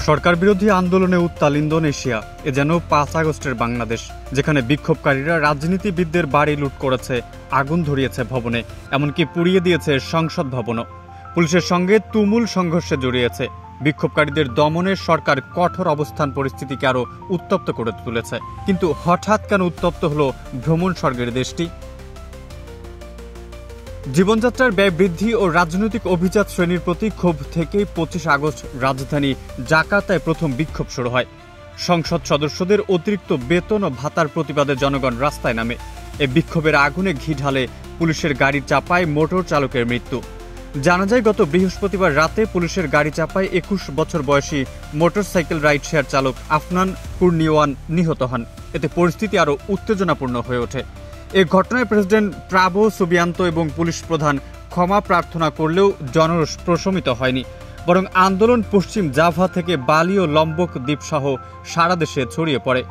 সরকার বিরোধী আন্দোলনে উত্তাল ইন্দোনেশিয়া। এ যেন ৫ আগস্টের বাংলাদেশ, যেখানে বিক্ষোভকারীরা রাজনীতিবিদদের বাড়ি লুট করেছে, আগুন ধরিয়েছে ভবনে, এমনকি পুড়িয়ে দিয়েছে সংসদ ভবনও। পুলিশের সঙ্গে তুমুল সংঘর্ষে জড়িয়েছে। বিক্ষোভকারীদের দমনে সরকার কঠোর অবস্থান পরিস্থিতিকে আরও উত্তপ্ত করে তুলেছে। কিন্তু হঠাৎ কেন উত্তপ্ত হলো ভ্রমণ স্বর্গের দেশটি? জীবনযাত্রার ব্যয় বৃদ্ধি ও রাজনৈতিক অভিজাত শ্রেণীর প্রতি ক্ষোভ থেকেই ২৫ আগস্ট রাজধানী জাকার্তায় প্রথম বিক্ষোভ শুরু হয়। সংসদ সদস্যদের অতিরিক্ত বেতন ও ভাতার প্রতিবাদে জনগণ রাস্তায় নামে। এ বিক্ষোভের আগুনে ঘি ঢালে পুলিশের গাড়ি চাপায় মোটর চালকের মৃত্যু। জানা যায়, গত বৃহস্পতিবার রাতে পুলিশের গাড়ি চাপায় ২১ বছর বয়সী মোটরসাইকেল রাইড শেয়ার চালক আফনান কুর্নিওয়ান নিহত হন। এতে পরিস্থিতি আরও উত্তেজনাপূর্ণ হয়ে ওঠে। এ ঘটনায় প্রেসিডেন্ট প্রাবো সুবিয়ান্তো এবং পুলিশ প্রধান ক্ষমা প্রার্থনা করলেও জনরোষ প্রশমিত হয়নি, বরং আন্দোলন পশ্চিম জাভা থেকে বালি ও লম্বক দ্বীপসহ সারা দেশে ছড়িয়ে পড়ে।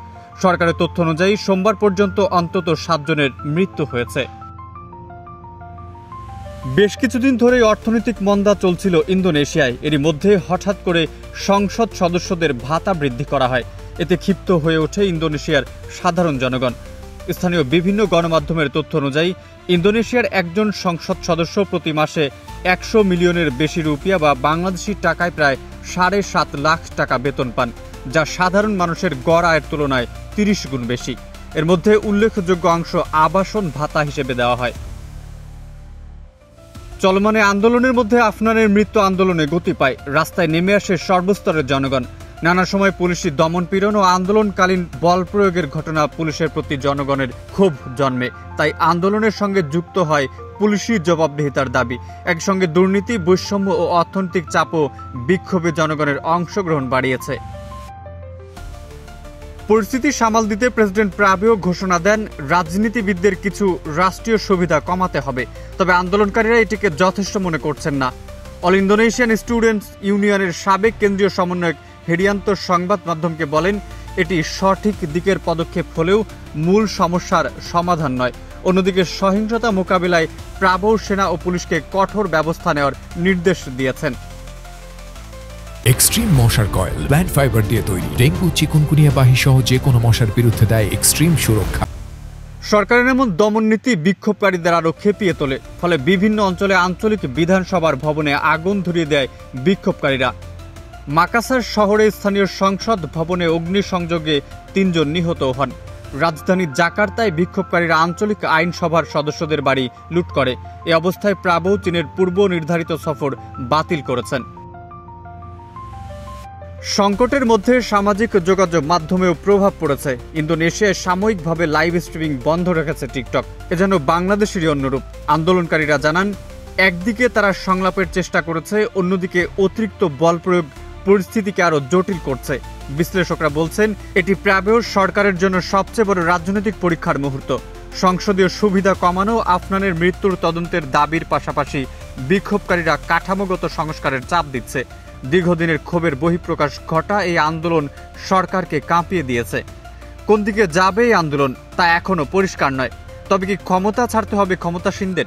সরকারের তথ্য অনুযায়ী সোমবার পর্যন্ত অন্তত ৭ জনের মৃত্যু হয়েছে। বেশ কিছুদিন ধরেই অর্থনৈতিক মন্দা চলছিল ইন্দোনেশিয়ায়। এরই মধ্যে হঠাৎ করে সংসদ সদস্যদের ভাতা বৃদ্ধি করা হয়। এতে ক্ষিপ্ত হয়ে ওঠে ইন্দোনেশিয়ার সাধারণ জনগণ। স্থানীয় বিভিন্ন গণমাধ্যমের তথ্য অনুযায়ী ইন্দোনেশিয়ার একজন সংসদ সদস্য প্রতি মাসে ১০০ মিলিয়নের বেশি রুপিয়া বা বাংলাদেশি টাকায় প্রায় ৭.৫ লাখ টাকা বেতন পান, যা সাধারণ মানুষের গড় আয়ের তুলনায় ৩০ গুণ বেশি। এর মধ্যে উল্লেখযোগ্য অংশ আবাসন ভাতা হিসেবে দেওয়া হয়। চলমানে আন্দোলনের মধ্যে আফনানের মৃত্যু আন্দোলনে গতি পায়। রাস্তায় নেমে আসে সর্বস্তরের জনগণ। নানা সময় পুলিশি দমনপীড়ন ও আন্দোলনকালীন বল প্রয়োগের ঘটনা পুলিশের প্রতি জনগণের ক্ষোভ জন্মে। তাই আন্দোলনের সঙ্গে যুক্ত হয় পুলিশি জবাবদিহিতার দাবি। একসঙ্গে দুর্নীতি, বৈষম্য ও অর্থনৈতিক চাপও বিক্ষোভে জনগণের অংশগ্রহণ বাড়িয়েছে। পরিস্থিতি সামাল দিতে প্রেসিডেন্ট প্রাবো ঘোষণা দেন, রাজনীতিবিদদের কিছু রাষ্ট্রীয় সুবিধা কমাতে হবে। তবে আন্দোলনকারীরা এটিকে যথেষ্ট মনে করছেন না। অল ইন্দোনেশিয়ান স্টুডেন্টস ইউনিয়নের সাবেক কেন্দ্রীয় সমন্বয়ক হেরিয়ান্ত সংবাদ মাধ্যমকে বলেন, এটি সঠিক দিকের পদক্ষেপ হলেও মূল সমস্যার সমাধান নয়। অন্যদিকে সহিংসতা মোকাবিলায় প্রাবো সেনা ও পুলিশকে কঠোর ব্যবস্থা নেওয়ার নির্দেশ দিয়েছেন। এক্সট্রিম মশার কয়েল প্ল্যান্ট ফাইবার দিয়ে তৈরি, ডেঙ্গু, চিকুনগুনিয়া বাহি সহ যে কোনো মশার বিরুদ্ধে দেয় এক্সট্রিম সুরক্ষা। সরকারের এমন দমন নীতি বিক্ষোভকারীদের আরও খেপিয়ে তোলে। ফলে বিভিন্ন অঞ্চলে আঞ্চলিক বিধানসভার ভবনে আগুন ধরিয়ে দেয় বিক্ষোভকারীরা। মাকাসার শহরে স্থানীয় সংসদ ভবনে অগ্নিসংযোগে ৩ জন নিহত হন। রাজধানী জাকার্তায় বিক্ষোভকারীরা আঞ্চলিক আইনসভার সদস্যদের বাড়ি লুট করে। এ অবস্থায় প্রাবো চীনের পূর্ব নির্ধারিত সফর বাতিল করেছেন। সংকটের মধ্যে সামাজিক যোগাযোগ মাধ্যমেও প্রভাব পড়েছে। ইন্দোনেশিয়ায় সাময়িকভাবে লাইভ স্ট্রিমিং বন্ধ রেখেছে টিকটক। এ যেন বাংলাদেশেরই অন্যরূপ। আন্দোলনকারীরা জানান, একদিকে তারা সংলাপের চেষ্টা করেছে, অন্যদিকে অতিরিক্ত বল প্রয়োগ পরিস্থিতিকে আরও জটিল করছে। বিশ্লেষকরা বলছেন, এটি প্রাবো সরকারের জন্য সবচেয়ে বড় রাজনৈতিক পরীক্ষার মুহূর্ত। সংসদীয় সুবিধা কমানো, আফনানের মৃত্যুর তদন্তের দাবির পাশাপাশি বিক্ষোভকারীরা কাঠামোগত সংস্কারের চাপ দিচ্ছে। দীর্ঘদিনের ক্ষোভের বহিঃপ্রকাশ ঘটা এই আন্দোলন সরকারকে কাঁপিয়ে দিয়েছে। কোন দিকে যাবে এই আন্দোলন তা এখনো পরিষ্কার নয়। তবে কি ক্ষমতা ছাড়তে হবে ক্ষমতাসীনদের?